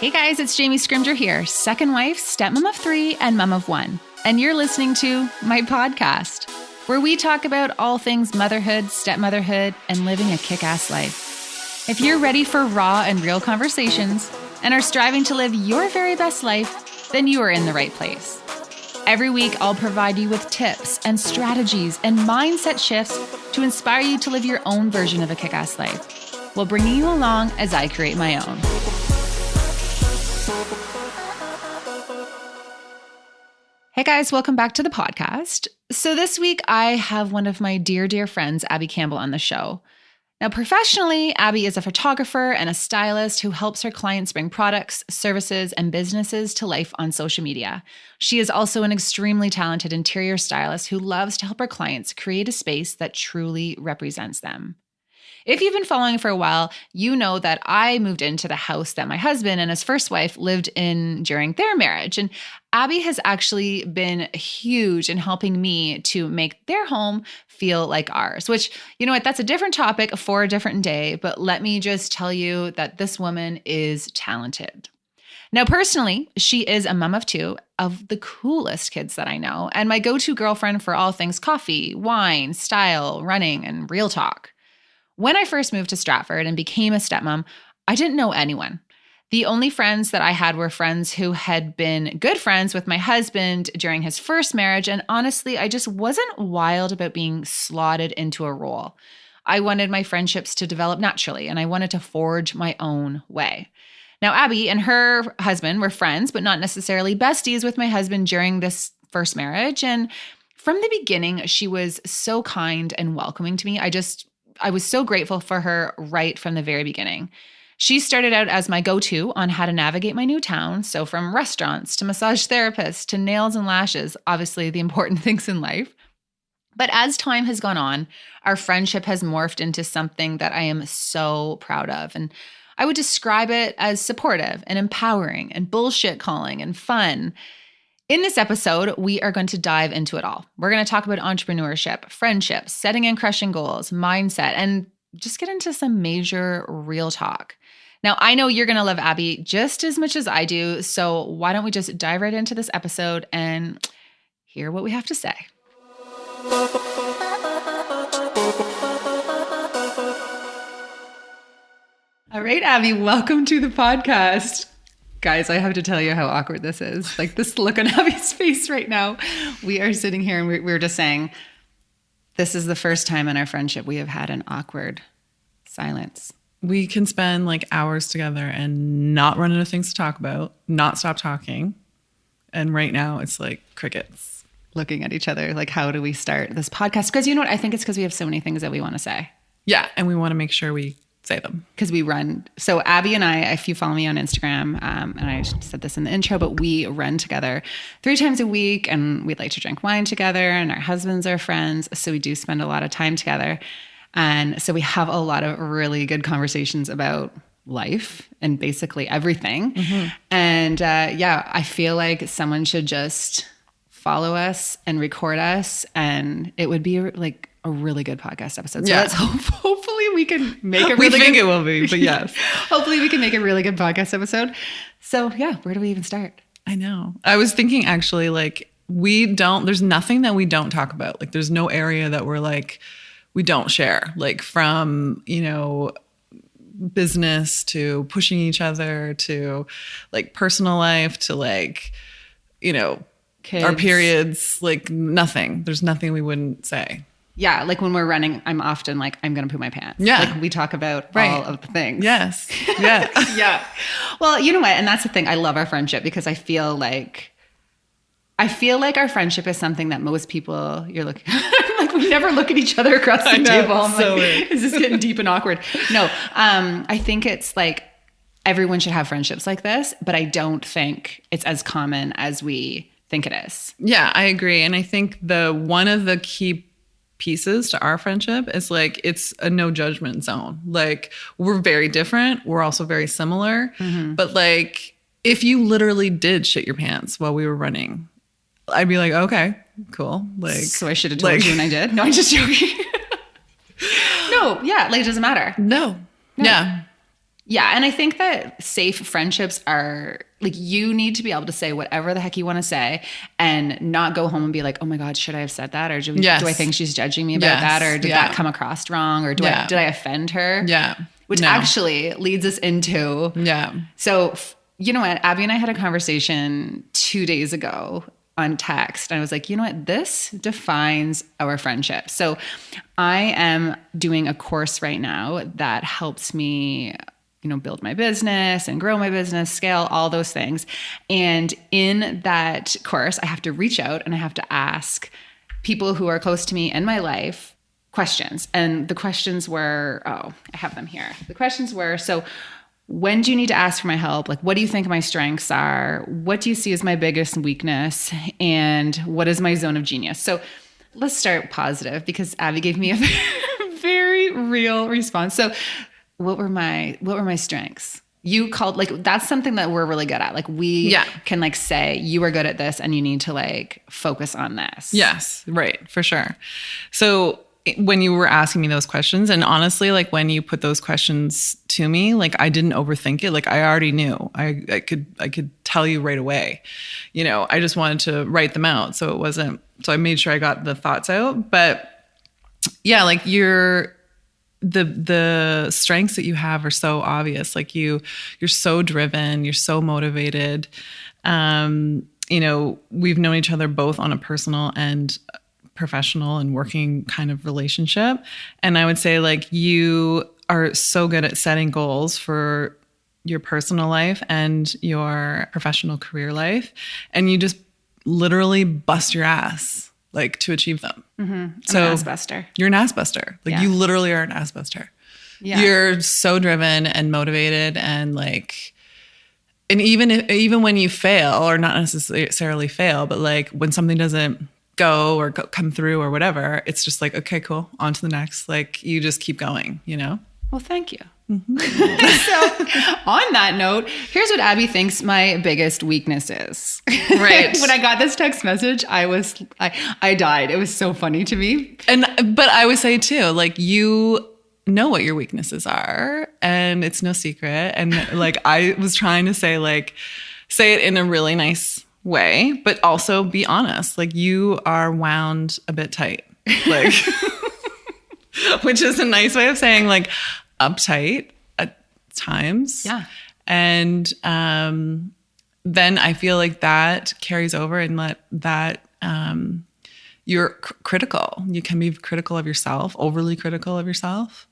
Hey guys, it's Jamie Scrimger here, second wife, stepmom of 3, and mom of 1. And you're listening to my podcast, where we talk about all things motherhood, stepmotherhood, and living a kick-ass life. If you're ready for raw and real conversations and are striving to live your very best life, then you are in the right place. Every week, I'll provide you with tips and strategies and mindset shifts to inspire you to live your own version of a kick-ass life, while bringing you along as I create my own. Hey guys, welcome back to the podcast. So this week I have one of my dear friends, Abby Campbell, on the show. Now professionally, Abby is a photographer and a stylist who helps her clients bring products, services, and businesses to life on social media. She is also an extremely talented interior stylist who loves to help her clients create a space that truly represents them. If you've been following for a while, you know that I moved into the house that my husband and his first wife lived in during their marriage. And Abby has actually been huge in helping me to make their home feel like ours, which, you know what, that's a different topic for a different day. But let me just tell you that this woman is talented. Now, personally, she is a mom of 2 of the coolest kids that I know, and my go-to girlfriend for all things coffee, wine, style, running, and real talk. When I first moved to Stratford and became a stepmom, I didn't know anyone. The only friends that I had were friends who had been good friends with my husband during his first marriage, and honestly, I just wasn't wild about being slotted into a role. I wanted my friendships to develop naturally, and I wanted to forge my own way. Now, Abby and her husband were friends, but not necessarily besties with my husband during this first marriage, and from the beginning, she was so kind and welcoming to me. I was so grateful for her right from the very beginning. She started out as my go-to on how to navigate my new town. So from restaurants to massage therapists to nails and lashes, obviously the important things in life. But as time has gone on, our friendship has morphed into something that I am so proud of. And I would describe it as supportive and empowering and bullshit calling and fun. In this episode, we are going to dive into it all. We're going to talk about entrepreneurship, friendships, setting and crushing goals, mindset, and just get into some major real talk. Now, I know you're going to love Abby just as much as I do, so why don't we just dive right into this episode and hear what we have to say. All right, Abby, welcome to the podcast. Guys, I have to tell you how awkward this is. Like this look on Abby's face right now. We are sitting here and we're just saying, this is the first time in our friendship we have had an awkward silence. We can spend like hours together and not run out of things to talk about, not stop talking. And right now it's like crickets. Looking at each other, like, how do we start this podcast? Because you know what? I think it's because we have so many things that we want to say. Yeah. And we want to make sure we say them. Because we run. So Abby and I, if you follow me on Instagram, and I said this in the intro, but we run together 3 times a week and we like to drink wine together and our husbands are friends. So we do spend a lot of time together. And so we have a lot of really good conversations about life and basically everything. Mm-hmm. And I feel like someone should just follow us and record us and it would be like a really good podcast episode. So let's hopefully we can make a really good... We think it will be, but yes. Hopefully we can make a really good podcast episode. So yeah, where do we even start? I know. I was thinking actually like there's nothing that we don't talk about. Like there's no area that we're like, we don't share. Like from, business to pushing each other to like personal life to like, kids. Our periods, like nothing. There's nothing we wouldn't say. Yeah, like when we're running, I'm often like, I'm going to poo my pants. Yeah. Like we talk about all of the things. Yes. Yeah. Yeah. Well, you know what? And that's the thing. I love our friendship because I feel like our friendship is something that most people you're looking like we never look at each other across the table. I'm so like, is this getting deep and awkward? No. I think it's like everyone should have friendships like this, but I don't think it's as common as we think it is. Yeah, I agree. And I think one of the key pieces to our friendship is like it's a no judgment zone. Like we're very different, we're also very similar, but like if you literally did shit your pants while we were running, I'd be like, okay, cool. Like, so I should have told you when I did. No, I'm just joking. No, yeah, like it doesn't matter. No. Yeah. Yeah. And I think that safe friendships are like, you need to be able to say whatever the heck you want to say and not go home and be like, oh my God, should I have said that? Or do I think she's judging me about that? Or did that come across wrong? Or did I offend her? Yeah. Which actually leads us into, so you know what? Abby and I had a conversation 2 days ago on text. And I was like, you know what? This defines our friendship. So I am doing a course right now that helps me, build my business and grow my business, scale, all those things. And in that course, I have to reach out and I have to ask people who are close to me in my life questions. And the questions were, I have them here. The questions were, so when do you need to ask for my help? Like, what do you think my strengths are? What do you see as my biggest weakness? And what is my zone of genius? So let's start positive because Abby gave me a very real response. So what were my strengths? You called, like, that's something that we're really good at. Like we can like say you are good at this and you need to like focus on this. Yes. Right. For sure. So when you were asking me those questions, and honestly, like when you put those questions to me, like I didn't overthink it. Like I already knew. I could tell you right away. I just wanted to write them out. So I made sure I got the thoughts out. But yeah, like the strengths that you have are so obvious. Like you're so driven, you're so motivated. We've known each other both on a personal and professional and working kind of relationship. And I would say like you are so good at setting goals for your personal life and your professional career life. And you just literally bust your ass like to achieve them. Mm-hmm. So I'm an ass buster. You're an ass buster. Like you literally are an ass buster. Yeah. You're so driven and motivated and like, and even when you fail, or not necessarily fail, but like when something doesn't go or come through or whatever, it's just like, okay, cool, on to the next. Like you just keep going, Well, thank you. Mm-hmm. So on that note, here's what Abby thinks my biggest weakness is. Right. When I got this text message, I died. It was so funny to me. But I would say too, like you know what your weaknesses are and it's no secret. And like I was trying to say it in a really nice way, but also be honest. Like you are wound a bit tight, like, which is a nice way of saying like uptight at times. Yeah. And then I feel like that carries over and that you're critical. You can be critical of yourself, overly critical of yourself,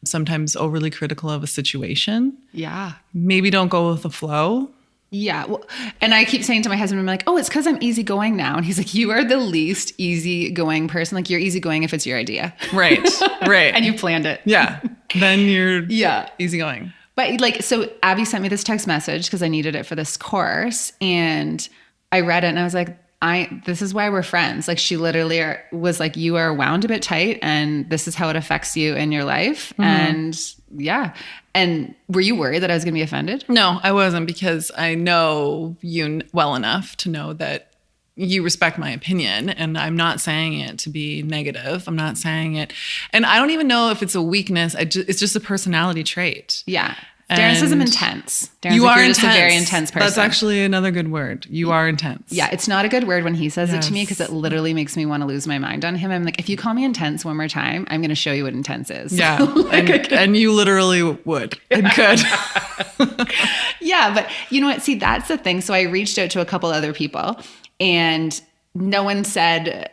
sometimes overly critical of a situation. Yeah. Maybe don't go with the flow. Yeah. Well, and I keep saying to my husband, I'm like, oh, it's because I'm easygoing now. And he's like, you are the least easygoing person. Like you're easygoing if it's your idea. Right. Right. And you planned it. Yeah. Then you're easygoing. But like, so Abby sent me this text message because I needed it for this course. And I read it and I was like, this is why we're friends. Like she literally was like, you are wound a bit tight and this is how it affects you in your life. Mm-hmm. And yeah. And were you worried that I was going to be offended? No, I wasn't, because I know you well enough to know that you respect my opinion, and I'm not saying it to be negative. I'm not saying it. And I don't even know if it's a weakness. It's just a personality trait. Yeah. Darren says I'm intense. Darren's you are you're intense. Just a very intense person. That's actually another good word. You are intense. Yeah, it's not a good word when he says it to me because it literally makes me want to lose my mind on him. I'm like, if you call me intense one more time, I'm going to show you what intense is. Yeah, and you literally would and could. Yeah, but you know what? See, that's the thing. So I reached out to a couple other people and no one said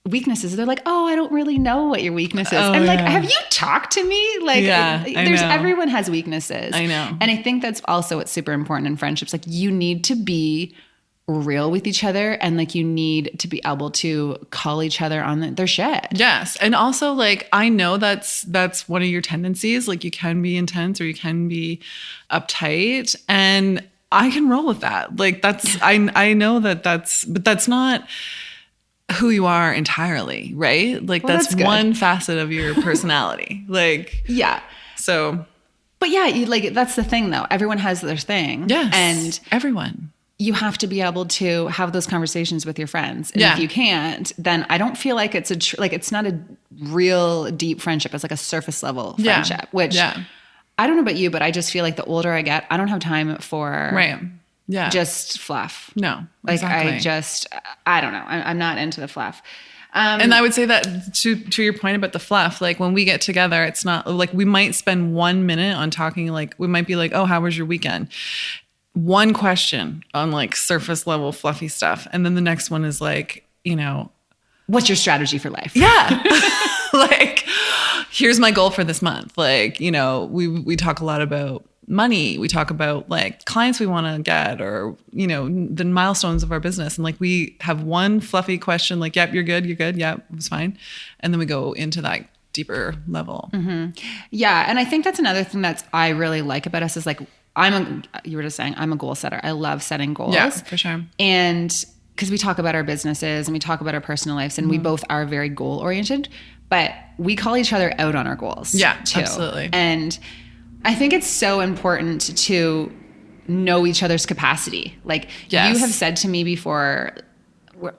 weaknesses. They're like, oh, I don't really know what your weakness is. I'm like, have you talked to me? Like, everyone has weaknesses. I know. And I think that's also what's super important in friendships. Like you need to be real with each other and like you need to be able to call each other on their shit. Yes. And also like, I know that's one of your tendencies. Like you can be intense or you can be uptight, and I can roll with that. Like I know but that's not who you are entirely, right? Like that's one facet of your personality. Like, yeah. So, but yeah, that's the thing though. Everyone has their thing. Yes. And everyone. You have to be able to have those conversations with your friends. And if you can't, then I don't feel like it's not a real deep friendship. It's like a surface level friendship, which I don't know about you, but I just feel like the older I get, I don't have time for just fluff. No, like exactly. I don't know. I'm not into the fluff. And I would say that to your point about the fluff, like when we get together, it's not like we might spend 1 minute on talking, like we might be like, oh, how was your weekend? One question on like surface level fluffy stuff. And then the next one is like, what's your strategy for life? Yeah. Like, here's my goal for this month. Like, we talk a lot about money. We talk about like clients we want to get, or, the milestones of our business. And like, we have one fluffy question, like, yep, you're good. You're good. Yep, it was fine. And then we go into that deeper level. Mm-hmm. Yeah. And I think that's another thing I really like about us is like, you were just saying, I'm a goal setter. I love setting goals. Yeah, for sure. And because we talk about our businesses and we talk about our personal lives, and we both are very goal oriented, but we call each other out on our goals. Yeah, too. Absolutely. And I think it's so important to know each other's capacity. Like you have said to me before,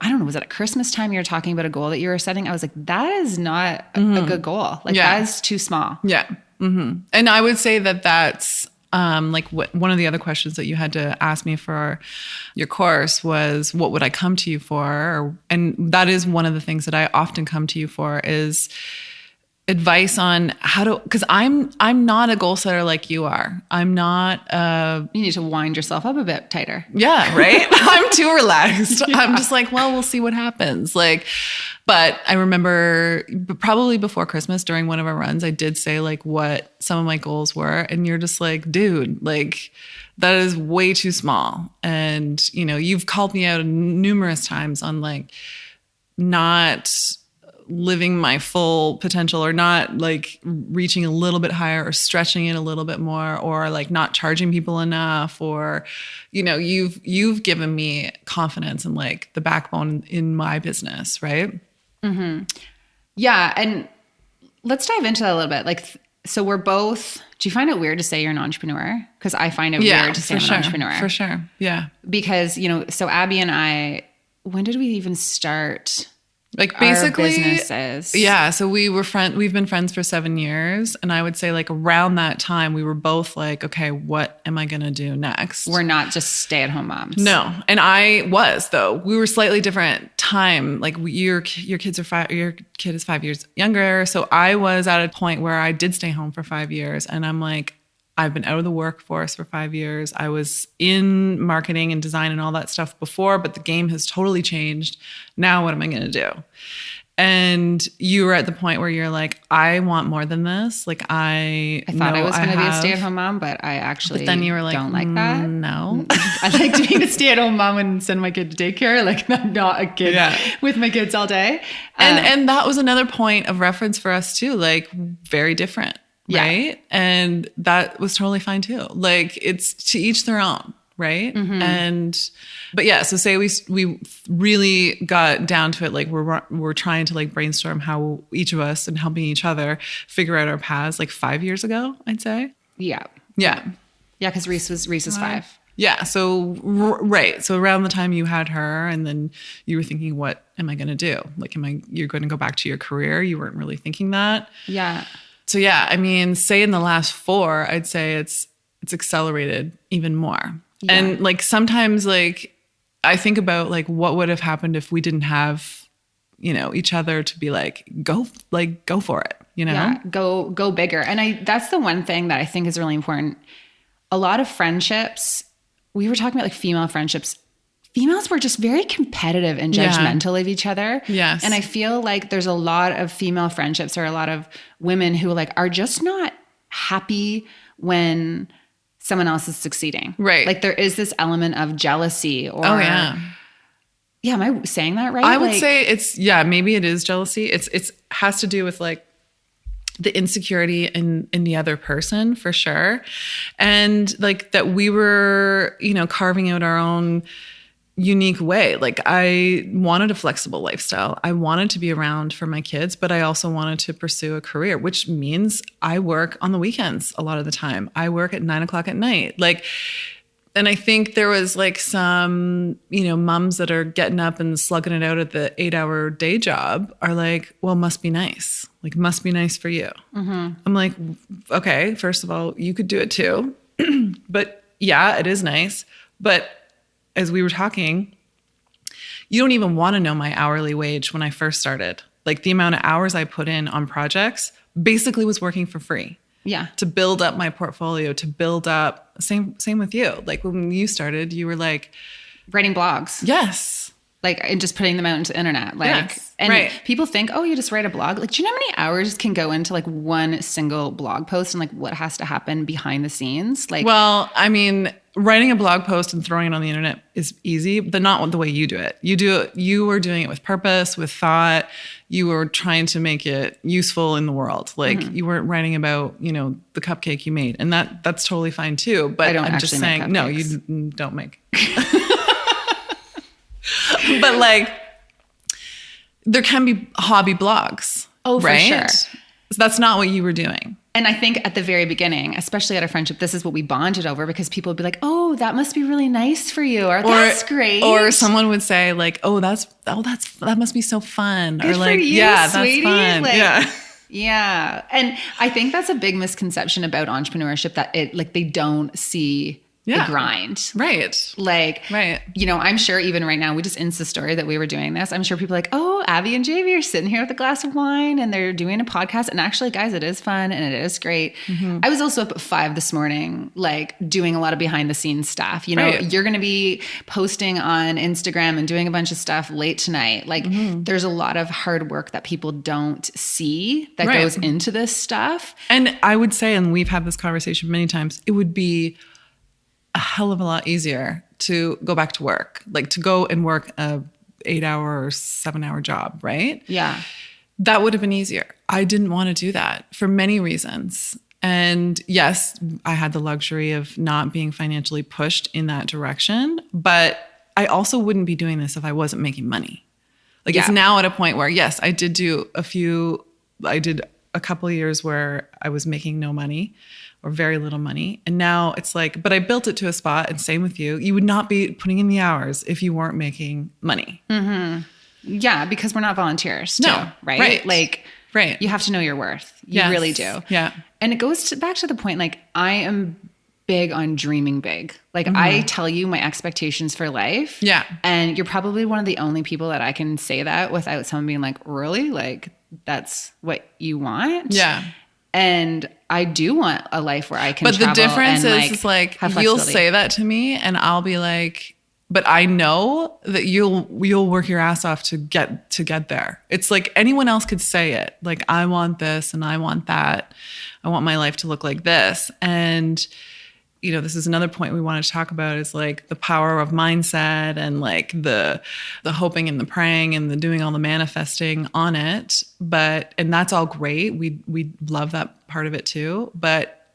I don't know, was it at Christmas time you were talking about a goal that you were setting? I was like, that is not a good goal. Like that is too small. Yeah. Mm-hmm. And I would say that that's like one of the other questions that you had to ask me for your course was, what would I come to you for? And that is one of the things that I often come to you for is advice on how to, because I'm not a goal setter like you are. I'm not. You need to wind yourself up a bit tighter. Yeah, right. I'm too relaxed. Yeah. I'm just like, well, we'll see what happens. Like, but I remember probably before Christmas during one of our runs, I did say like what some of my goals were, and you're just like, dude, like that is way too small. And you've called me out numerous times on like not living my full potential, or not like reaching a little bit higher, or stretching it a little bit more, or like not charging people enough, or you've given me confidence and like the backbone in my business, right? Mm-hmm. Yeah, and let's dive into that a little bit. Like, so we're both. Do you find it weird to say you're an entrepreneur? Because I find it weird to say I'm an entrepreneur. For sure, yeah. Because so Abby and I, when did we even start? Like basically, our businesses. Yeah. So we've been friends for 7 years. And I would say like around that time, we were both like, okay, what am I going to do next? We're not just stay-at-home moms. No. And I was, though. We were slightly different time. Like your kid is 5 years younger. So I was at a point where I did stay home for 5 years. And I'm like, I've been out of the workforce for 5 years. I was in marketing and design and all that stuff before, but the game has totally changed. Now what am I going to do? And you were at the point where you're like, I want more than this. Like I thought I was going to be a stay-at-home mom, but I actually but then you were like, don't like that. No. I like being a stay-at-home mom and send my kid to daycare. Like I'm not a kid with my kids all day. And that was another point of reference for us too, like very different. Right. And that was totally fine too. Like it's to each their own. Right. Mm-hmm. But yeah, so say we really got down to it. Like we're trying to like brainstorm how each of us and helping each other figure out our paths like 5 years ago, I'd say. Yeah. Yeah. Yeah. Cause Reese is 5. Yeah. So, right. So around the time you had her and then you were thinking, what am I going to do? Like, you're going to go back to your career? You weren't really thinking that. Yeah. So yeah, I mean, say in the last 4, I'd say it's accelerated even more. Yeah. And like sometimes like I think about like what would have happened if we didn't have, each other to be like, go for it, Yeah, go bigger. And that's the one thing that I think is really important. A lot of friendships, we were talking about like female friendships. Females were just very competitive and judgmental of each other. Yes. And I feel like there's a lot of female friendships or a lot of women who like are just not happy when someone else is succeeding. Right. Like there is this element of jealousy or am I saying that right? I would say maybe it is jealousy. It's has to do with like the insecurity in the other person for sure. And like that we were, carving out our own unique way. Like I wanted a flexible lifestyle. I wanted to be around for my kids, but I also wanted to pursue a career, which means I work on the weekends a lot of the time. I work at 9:00 at night. Like And I think there was like some, moms that are getting up and slugging it out at the 8-hour day job are like, well, must be nice. Like, must be nice for you. I'm like, okay, first of all, you could do it too. But yeah, it is nice. But as we were talking, you don't even want to know my hourly wage when I first started. Like the amount of hours I put in on projects basically was working for free. Yeah. To build up my portfolio, to build up, same with you. Like when you started, you were like writing blogs. Yes. Like, and just putting them out into the internet. Like, yes. And right. people think, oh, you just write a blog. Like, do you know how many hours can go into like one single blog post and like what has to happen behind the scenes? Like, well, I mean, writing a blog post and throwing it on the internet is easy, but not the way you do it. You were doing it with purpose, with thought. You were trying to make it useful in the world. Like you weren't writing about, the cupcake you made, and that's totally fine too. But I'm just saying, no, you don't make. But like, there can be hobby blogs. Oh, for right? sure. So that's not what you were doing. And I think at the very beginning, especially at our friendship, this is what we bonded over, because people would be like, oh, that must be really nice for you. Or that's great. Or someone would say like, that must be so fun. Good or like, for you, yeah, sweetie. that's fun. Like, yeah. Yeah. And I think that's a big misconception about entrepreneurship, that they don't see the grind. Right. Like, right. I'm sure even right now, we just Insta story that we were doing this. I'm sure people are like, oh, Abby and JV are sitting here with a glass of wine and they're doing a podcast. And actually, guys, it is fun and it is great. I was also up at 5 this morning, like doing a lot of behind the scenes stuff. Right. You're going to be posting on Instagram and doing a bunch of stuff late tonight. Like there's a lot of hard work that people don't see that goes into this stuff. And I would say, and we've had this conversation many times, it would be a hell of a lot easier to go back to work, like to go and work a 8-hour or 7-hour job, right? Yeah. That would have been easier. I didn't want to do that for many reasons. And yes, I had the luxury of not being financially pushed in that direction, but I also wouldn't be doing this if I wasn't making money. Like it's now at a point where, yes, I did a couple of years where I was making no money or very little money. And now it's like, but I built it to a spot, and same with you. You would not be putting in the hours if you weren't making money. Yeah, because we're not volunteers too, right? Like, you have to know your worth. You really do. Yeah. And it goes back to the point, like, I am big on dreaming big. Like I tell you my expectations for life. Yeah. And you're probably one of the only people that I can say that without someone being like, really? Like, that's what you want? Yeah. And I do want a life where I can travel. But the difference and is like you'll say that to me and I'll be like, but I know that you'll work your ass off to get there. It's like anyone else could say it. Like, I want this and I want that. I want my life to look like this. And this is another point we want to talk about, is like the power of mindset and like the hoping and the praying and the doing all the manifesting on it. And that's all great. We love that part of it too. But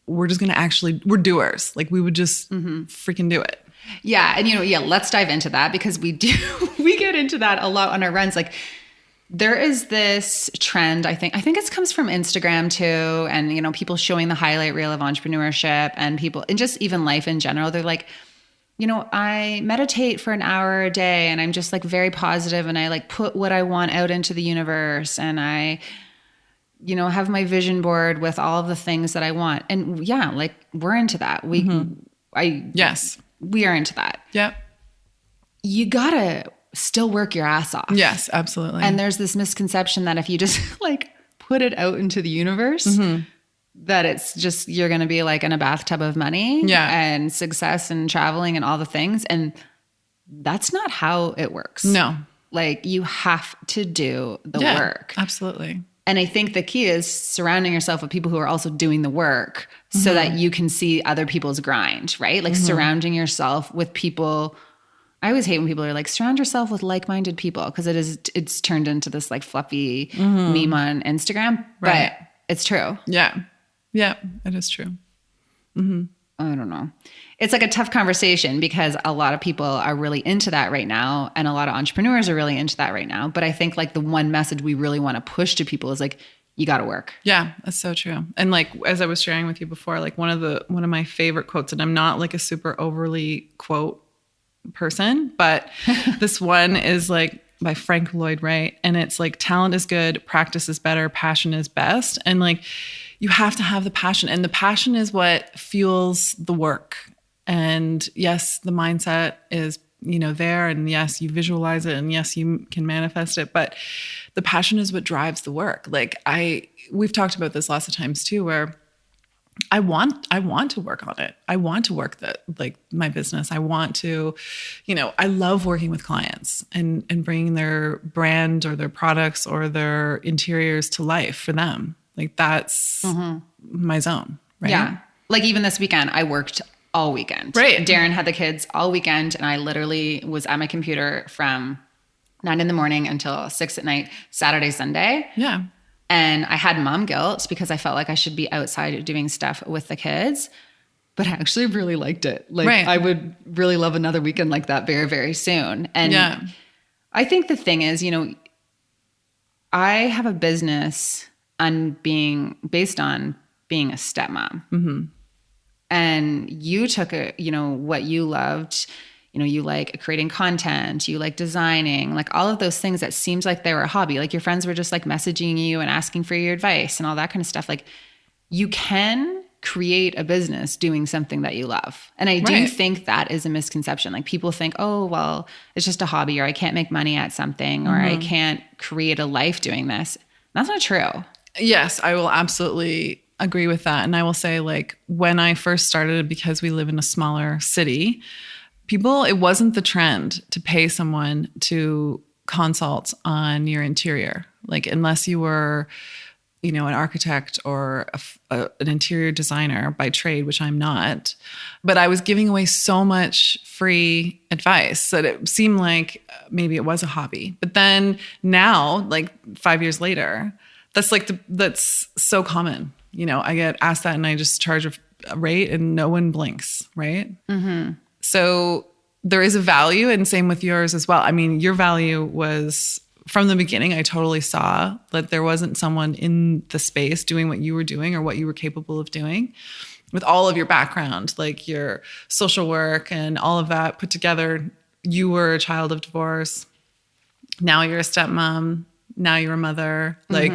we're just going to we're doers. Like we would just freaking do it. Yeah. And let's dive into that, because we get into that a lot on our runs. Like, there is this trend, I think it comes from Instagram too. And, people showing the highlight reel of entrepreneurship and people, and just even life in general. They're like, I meditate for an hour a day and I'm just like very positive and I like put what I want out into the universe and I, have my vision board with all of the things that I want. And yeah, like we're into that. We are into that. Yep. You gotta still work your ass off. Yes, absolutely. And there's this misconception that if you just like put it out into the universe, that it's just, you're going to be like in a bathtub of money and success and traveling and all the things. And that's not how it works. No. Like you have to do the work. Absolutely. And I think the key is surrounding yourself with people who are also doing the work so that you can see other people's grind, right? Like surrounding yourself with people. I always hate when people are like, surround yourself with like-minded people, because it's turned into this like fluffy meme on Instagram, but it's true. Yeah. Yeah, it is true. I don't know. It's like a tough conversation because a lot of people are really into that right now. And a lot of entrepreneurs are really into that right now. But I think like the one message we really want to push to people is like, you got to work. Yeah, that's so true. And like, as I was sharing with you before, like one of my favorite quotes, and I'm not like a super overly quote person, but this one is like by Frank Lloyd Wright. And it's like, talent is good, practice is better, passion is best. And like, you have to have the passion, and the passion is what fuels the work. And yes, the mindset is, there, and yes, you visualize it, and yes, you can manifest it, but the passion is what drives the work. Like we've talked about this lots of times too, where I want to work on it. I want to work my business. I want to, I love working with clients and bringing their brand or their products or their interiors to life for them. Like that's my zone, right? Yeah. Like even this weekend, I worked all weekend. Right. Darren had the kids all weekend, and I literally was at my computer from 9 a.m. until 6 p.m, Saturday, Sunday. Yeah. And I had mom guilt because I felt like I should be outside doing stuff with the kids, but I actually really liked it. Like I would really love another weekend like that very, very soon. And I think the thing is, I have a business based on being a stepmom. Mm-hmm. And you took what you loved, you like creating content, you like designing, like all of those things that seems like they were a hobby. Like your friends were just like messaging you and asking for your advice and all that kind of stuff. Like you can create a business doing something that you love. And I do think that is a misconception. Like people think, oh, well, it's just a hobby, or I can't make money at something, or I can't create a life doing this. That's not true. Yes, I will absolutely agree with that. And I will say, like, when I first started, because we live in a smaller city, it wasn't the trend to pay someone to consult on your interior. Like, unless you were, an architect or an interior designer by trade, which I'm not. But I was giving away so much free advice that it seemed like maybe it was a hobby. But then now, like 5 years later, that's so common. I get asked that and I just charge a rate and no one blinks, right? Mm-hmm. So there is a value, and same with yours as well. I mean, your value was from the beginning. I totally saw that there wasn't someone in the space doing what you were doing or what you were capable of doing with all of your background, like your social work and all of that put together. You were a child of divorce. Now you're a stepmom. Now you're a mother. Like,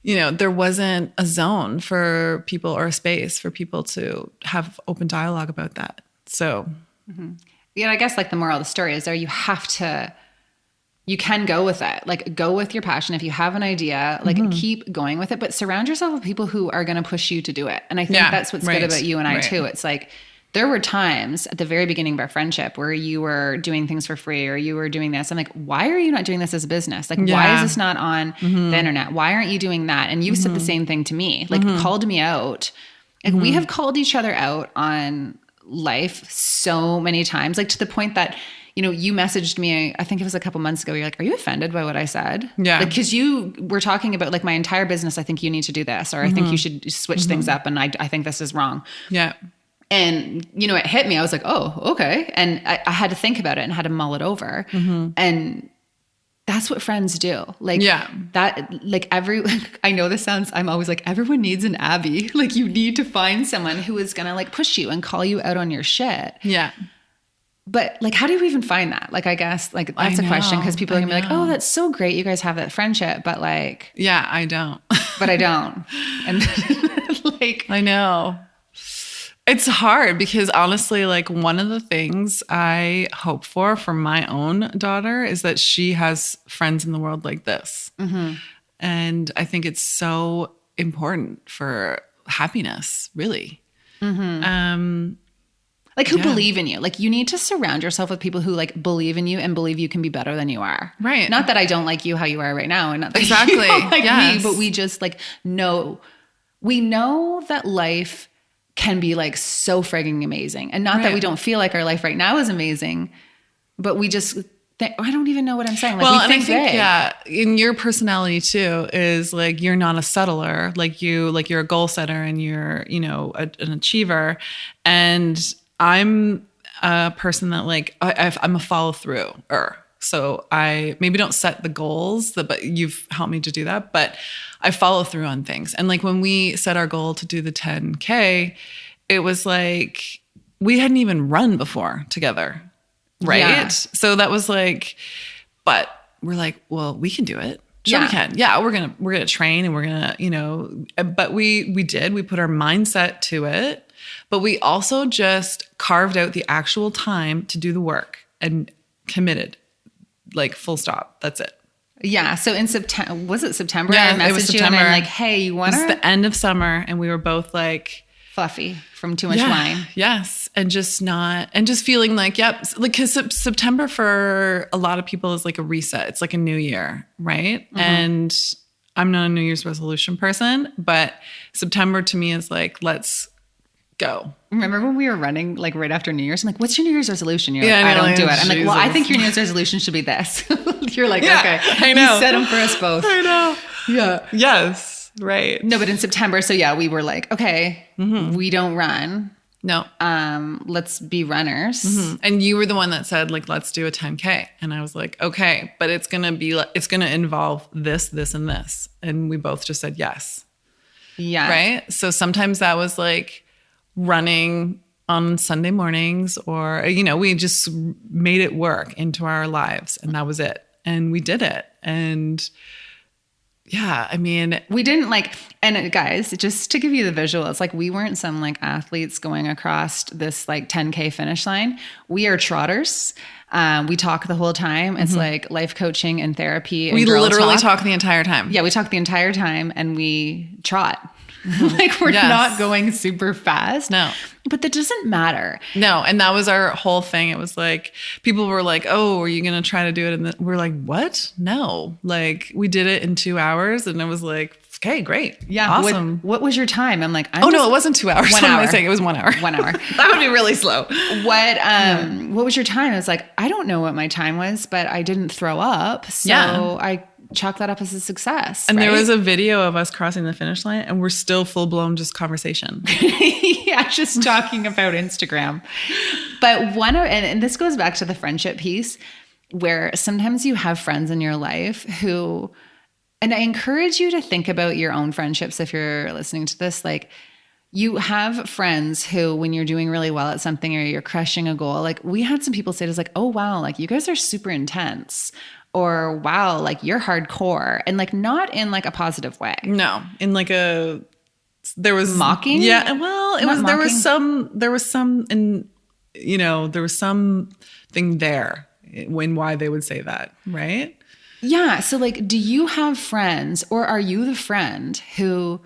there wasn't a zone for people or a space for people to have open dialogue about that. So, yeah, I guess like the moral of the story is you can go with it. Like go with your passion. If you have an idea, like keep going with it, but surround yourself with people who are going to push you to do it. And I think that's what's good about you and I too. It's like, there were times at the very beginning of our friendship where you were doing things for free or you were doing this. I'm like, why are you not doing this as a business? Like, why is this not on the internet? Why aren't you doing that? And you said the same thing to me, like called me out. Like we have called each other out on life so many times, like to the point that, you messaged me, I think it was a couple months ago. You're like, are you offended by what I said? Yeah. Like, cause you were talking about like my entire business. I think you need to do this, or I think you should switch things up. And I think this is wrong. Yeah. And, it hit me. I was like, oh, okay. And I had to think about it and had to mull it over. And that's what friends do. Like that, like I know this sounds, I'm always like, everyone needs an Abby. Like you need to find someone who is going to like push you and call you out on your shit. Yeah. But like, how do you even find that? Like, I guess like that's a question, because people are gonna be like, oh, that's so great. You guys have that friendship. But like, yeah, I don't, but I don't. And like, I know. It's hard because honestly, like one of the things I hope for my own daughter is that she has friends in the world like this. And I think it's so important for happiness, really. Like who believe in you. Like you need to surround yourself with people who like believe in you and believe you can be better than you are. Right. Not that I don't like you how you are right now, and not that you don't like me, but we just like we know that life can be like so frigging amazing. And not that we don't feel like our life right now is amazing, but we just I don't even know what I'm saying. Like, well, and I think, in your personality too is like, you're not a settler. Like you're a goal setter and you're, an achiever. And I'm a person that like, I'm a follow through. So I maybe don't set the goals, but you've helped me to do that. But I follow through on things. And like when we set our goal to do the 10K, it was like we hadn't even run before together. Right. Yeah. So that was like, but we're like, well, we can do it. Sure, we can. Yeah, we're gonna train and we're gonna, you know. But we put our mindset to it, but we also just carved out the actual time to do the work and committed, like full stop. That's it. Yeah. So in September, was it September? Yeah, I messaged it was you September. and I'm like, hey, you want It to? was the end of summer, and we were both like Fluffy from too much wine. Yes. And just feeling like, yep. Like, cause September for a lot of people is like a reset. It's like a new year. Right. Mm-hmm. And I'm not a New Year's resolution person, but September to me is like, let's go. Remember when we were running like right after New Year's? I'm like, what's your New Year's resolution? You're yeah, like, I don't do it. I'm Jesus. like, well, I think your New Year's resolution should be this. You're like, yeah, okay. I know. You set them for us both. I know. Yeah. Yes. Right. No, but in September. So yeah, we were like, okay, we don't run. No. Let's be runners. Mm-hmm. And you were the one that said like, let's do a 10K. And I was like, okay, but it's going to involve this, this, and this. And we both just said yes. Yeah. Right. So sometimes that was like running on Sunday mornings or, you know, we just made it work into our lives and that was it. And we did it. And yeah, I mean, we didn't like, and guys, just to give you the visual, it's like we weren't some like athletes going across this like 10K finish line. We are trotters. We talk the whole time. It's like life coaching and therapy. And we literally talk the entire time. Yeah, we talk the entire time and we trot. Like we're not going super fast. No. But that doesn't matter. No. And that was our whole thing. It was like, people were like, oh, are you going to try to do it? And we're like, what? No. Like we did it in 2 hours and it was like, okay, great. Yeah. Awesome. What was your time? I'm like, no, it wasn't 2 hours. 1 hour. What am I saying? It was 1 hour. 1 hour. That would be really slow. What was your time? I was like, I don't know what my time was, but I didn't throw up. So I chalk that up as a success. And right? there was a video of us crossing the finish line and we're still full blown just conversation. Yeah, just talking about Instagram. But and this goes back to the friendship piece where sometimes you have friends in your life who, and I encourage you to think about your own friendships if you're listening to this, like you have friends who, when you're doing really well at something or you're crushing a goal, like we had some people say to us like, oh, wow, like you guys are super intense. Or wow, like you're hardcore, and like not in like a positive way. No, in like there was mocking. Yeah, well, it was mocking. there was some, and you know, there was something there when why they would say that, right? Yeah. So like, do you have friends, or are you the friend who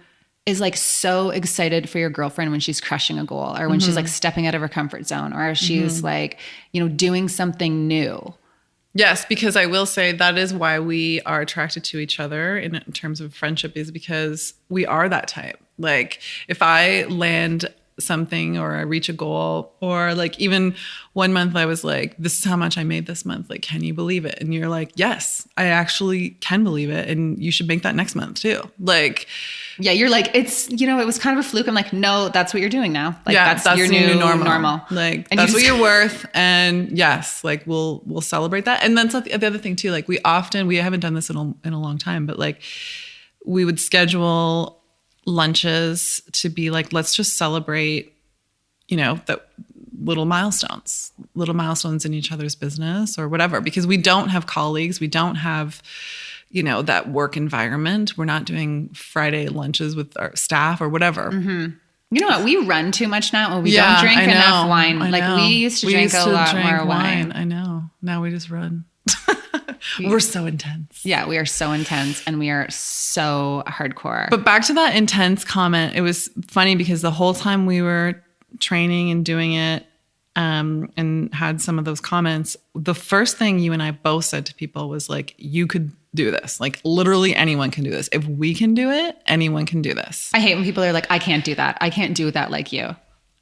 is like so excited for your girlfriend when she's crushing a goal, or when she's like stepping out of her comfort zone, or she's like, you know, doing something new? Yes, because I will say that is why we are attracted to each other in terms of friendship, is because we are that type. Like if I land something or I reach a goal, or like even 1 month I was like, this is how much I made this month. Like, can you believe it? And you're like, yes, I actually can believe it. And you should make that next month too. Like, yeah, you're like, it's, you know, it was kind of a fluke. I'm like, no, that's what you're doing now. Like that's your new normal. Like and that's what you're worth. And yes, like we'll celebrate that. And that's the other thing too. Like we haven't done this in a long time, but like we would schedule lunches to be like, let's just celebrate, you know, the little milestones in each other's business or whatever, because we don't have colleagues. We don't have, you know, that work environment. We're not doing Friday lunches with our staff or whatever. Mm-hmm. You know what? We run too much now. We don't drink enough wine. Like we used to drink a lot more wine. I know. Now we just run. We're so intense. Yeah, we are so intense and we are so hardcore. But back to that intense comment, it was funny because the whole time we were training and doing it, and had some of those comments, the first thing you and I both said to people was like, you could do this. Like literally anyone can do this. If we can do it, anyone can do this. I hate when people are like, I can't do that. I can't do that like you.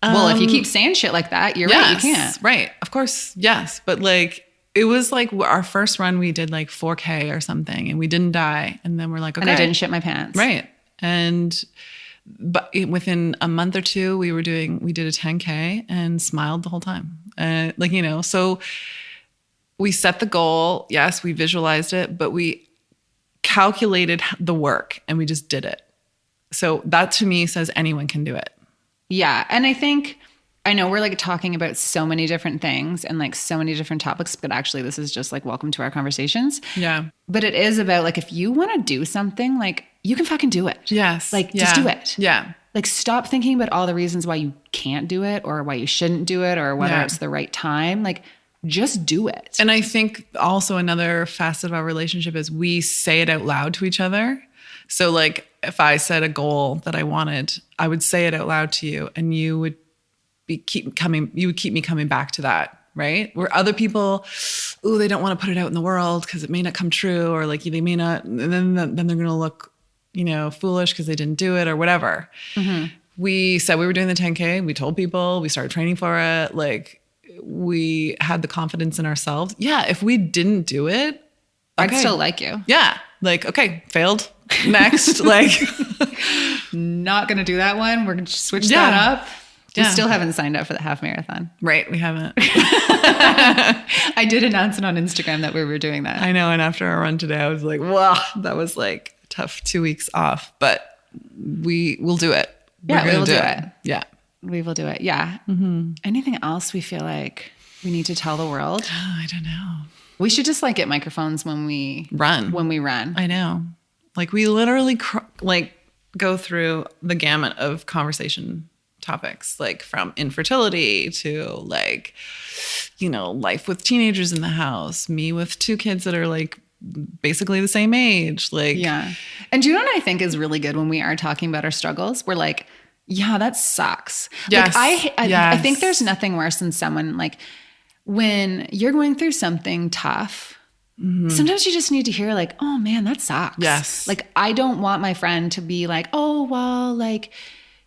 Well, if you keep saying shit like that, you're right. You can't. Right. Of course. Yes. But like, it was like our first run, we did like 4K or something and we didn't die. And then we're like, okay. And I didn't shit my pants. Right. But within a month or two, we did a 10K and smiled the whole time. Like, you know, so we set the goal. Yes, we visualized it, but we calculated the work and we just did it. So that to me says anyone can do it. Yeah. And I know we're like talking about so many different things and like so many different topics, but actually this is just like welcome to our conversations. Yeah. But it is about like, if you want to do something, like you can fucking do it. Yes. Like just do it. Yeah. Like stop thinking about all the reasons why you can't do it or why you shouldn't do it or whether it's the right time. Like just do it. And I think also another facet of our relationship is we say it out loud to each other. So like if I set a goal that I wanted, I would say it out loud to you and you would keep me coming back to that, right? Where other people, they don't want to put it out in the world because it may not come true, or like they may not, and then they're going to look, foolish because they didn't do it or whatever. Mm-hmm. We said we were doing the 10K. We told people, we started training for it. Like we had the confidence in ourselves. Yeah. If we didn't do it, okay. I'd still like you. Yeah. Like, okay, failed. Next. Like not going to do that one. We're going to switch that up. We still haven't signed up for the half marathon. Right. We haven't. I did announce it on Instagram that we were doing that. I know. And after our run today, I was like, wow, that was like a tough 2 weeks off, but we will do it. Yeah, we will do it. Yeah. We will do it. Yeah. Mm-hmm. Anything else we feel like we need to tell the world? I don't know. We should just like get microphones when we run. I know. Like we literally go through the gamut of conversation topics, like from infertility to like, life with teenagers in the house, me with 2 kids that are like basically the same age. Like, yeah. And do you know what I think is really good when we are talking about our struggles? We're like, yeah, that sucks. Yes. Like I think there's nothing worse than someone like when you're going through something tough. Mm-hmm. Sometimes you just need to hear like, oh man, that sucks. Yes. Like, I don't want my friend to be like, oh, well, like,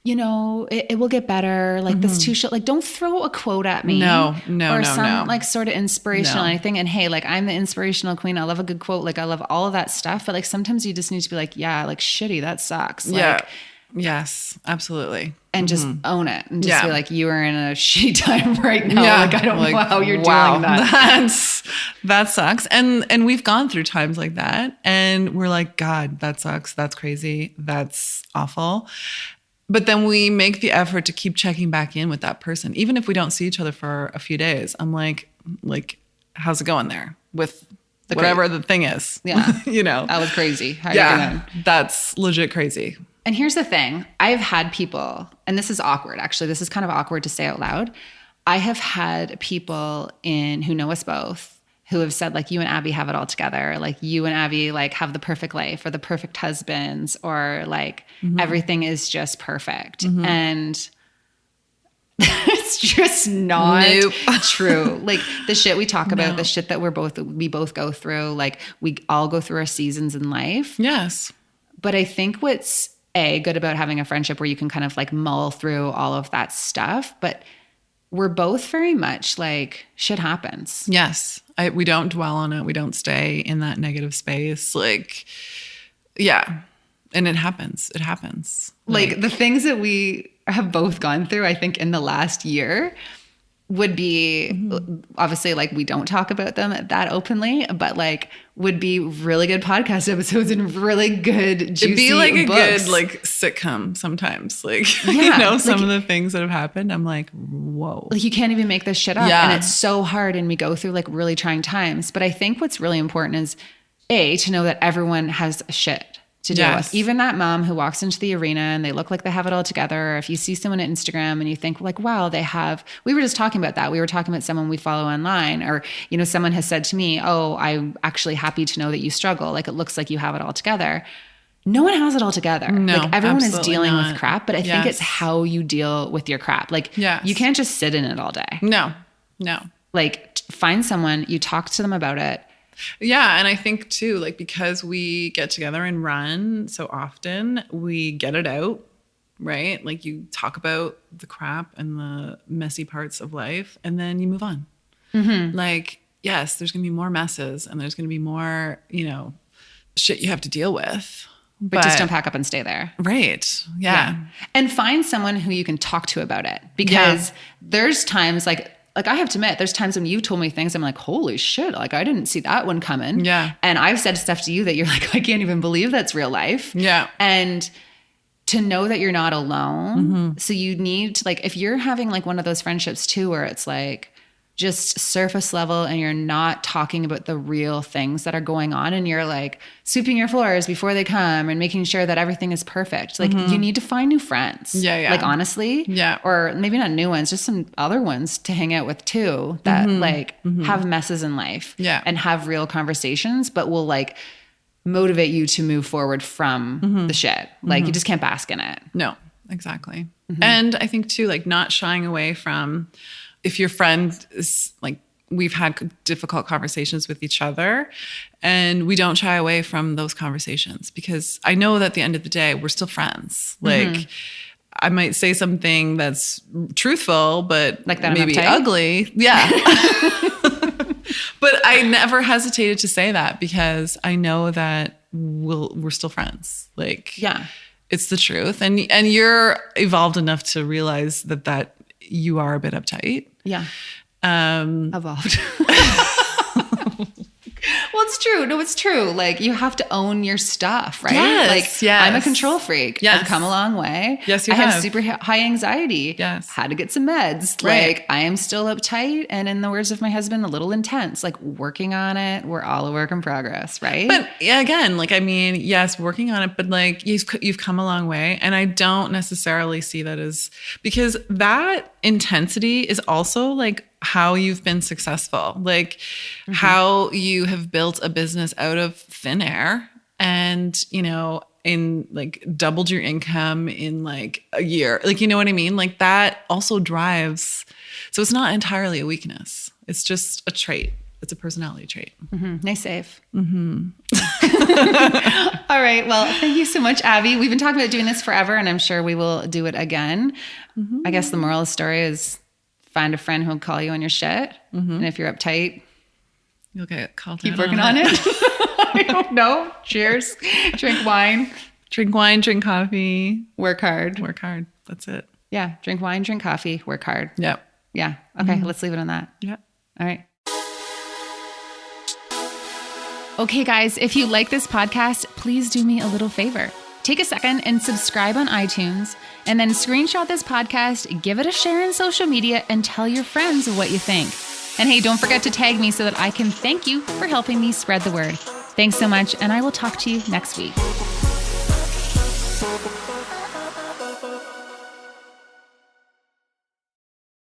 it will get better. Like this too short. Like don't throw a quote at me. No. Or some like sort of inspirational anything. And hey, like I'm the inspirational queen. I love a good quote. Like I love all of that stuff. But like sometimes you just need to be like, yeah, like shitty, that sucks. Yeah. Like, yes, absolutely. And just own it and just be like, you are in a shitty time right now. Yeah. Like I don't know how you're doing that. That sucks. And we've gone through times like that. And we're like, God, that sucks. That's crazy. That's awful. But then we make the effort to keep checking back in with that person. Even if we don't see each other for a few days, I'm like, how's it going there with whatever the thing is? Yeah. That was crazy. How are you doing? That's legit crazy. And here's the thing. I've had people, and this is awkward, actually. This is kind of awkward to say out loud. I have had people who know us both who have said like, you and Abby have it all together. Like you and Abby like have the perfect life or the perfect husbands or like everything is just perfect. Mm-hmm. And it's just not true. Like the shit we talk about, the shit that we both go through, like we all go through our seasons in life. Yes. But I think what's good about having a friendship where you can kind of like mull through all of that stuff, but we're both very much like shit happens. Yes. We don't dwell on it. We don't stay in that negative space. Like, yeah. And it happens. It happens. Like the things that we have both gone through, I think in the last year would be obviously like we don't talk about them that openly, but like would be really good podcast episodes and really good juicy It'd be like a books. good like sitcom sometimes. Like some of the things that have happened, I'm like, whoa. Like you can't even make this shit up. Yeah. And it's so hard and we go through like really trying times. But I think what's really important is to know that everyone has shit to deal with. Even that mom who walks into the arena and they look like they have it all together. Or if you see someone on Instagram and you think like, wow, we were just talking about that. We were talking about someone we follow online or, someone has said to me, oh, I'm actually happy to know that you struggle. Like it looks like you have it all together. No one has it all delar. No, like everyone is dealing not. With crap, but I think it's how you deal with your crap. Like you can't just sit in it all day. No. Like find someone, you talk to them about it. Yeah. And I think too, like, because we get together and run so often, we get it out, right? Like you talk about the crap and the messy parts of life and then you move on. Mm-hmm. Like, yes, there's going to be more messes and there's going to be more, shit you have to deal with. But just don't pack up and stay there. Right. Yeah. And find someone who you can talk to about it because there's times like, like I have to admit, there's times when you've told me things, I'm like, holy shit, like I didn't see that one coming. Yeah. And I've said stuff to you that you're like, I can't even believe that's real life. Yeah. And to know that you're not alone. So you need to, like, if you're having like one of those friendships too, where it's like just surface level and you're not talking about the real things that are going on, and you're like sweeping your floors before they come and making sure that everything is perfect. Like you need to find new friends. Yeah. Like honestly. Yeah. Or maybe not new ones, just some other ones to hang out with too that like have messes in life. Yeah. And have real conversations, but will like motivate you to move forward from the shit. Like you just can't bask in it. No, exactly. And I think too, like not shying away from, if your friend is like, we've had difficult conversations with each other, and we don't shy away from those conversations, because I know that at the end of the day, we're still friends. Like I might say something that's truthful, but like that maybe ugly. Yeah. But I never hesitated to say that, because I know that we're still friends. Like, yeah, it's the truth. And you're evolved enough to realize that you are a bit uptight. Yeah. Evolved. Well, it's true. No, it's true. Like you have to own your stuff, right? Yes, like yes. I'm a control freak. Yes. I've come a long way. Yes, you I have. have super high anxiety. Yes. Had to get some meds. Right. Like I am still uptight, and in the words of my husband, a little intense. Like working on it. We're all a work in progress, right? But yeah, again, like, I mean, yes, working on it, but like you've come a long way. And I don't necessarily see that as, because that intensity is also like how you've been successful, like how you have built a business out of thin air, and, you know, in like doubled your income in like a year. Like, you know what I mean? Like that also drives. So it's not entirely a weakness. It's just a trait. It's a personality trait. Nice save. All right. Well, thank you so much, Abby. We've been talking about doing this forever, and I'm sure we will do it again. I guess the moral of the story is find a friend who'll call you on your shit. And if you're uptight, You'll get called keep out working on it. I don't know. Cheers. Drink wine. Drink wine, drink coffee, Work hard. work hard. That's it. Yeah. Drink wine, drink coffee, work hard. Yep. Yeah. Okay. Let's leave it on that. Yep. All right. Okay, guys, if you like this podcast, please do me a little favor. Take a second and subscribe on iTunes, and then screenshot this podcast, give it a share in social media, and tell your friends what you think. And hey, don't forget to tag me so that I can thank you for helping me spread the word. Thanks so much, and I will talk to you next week.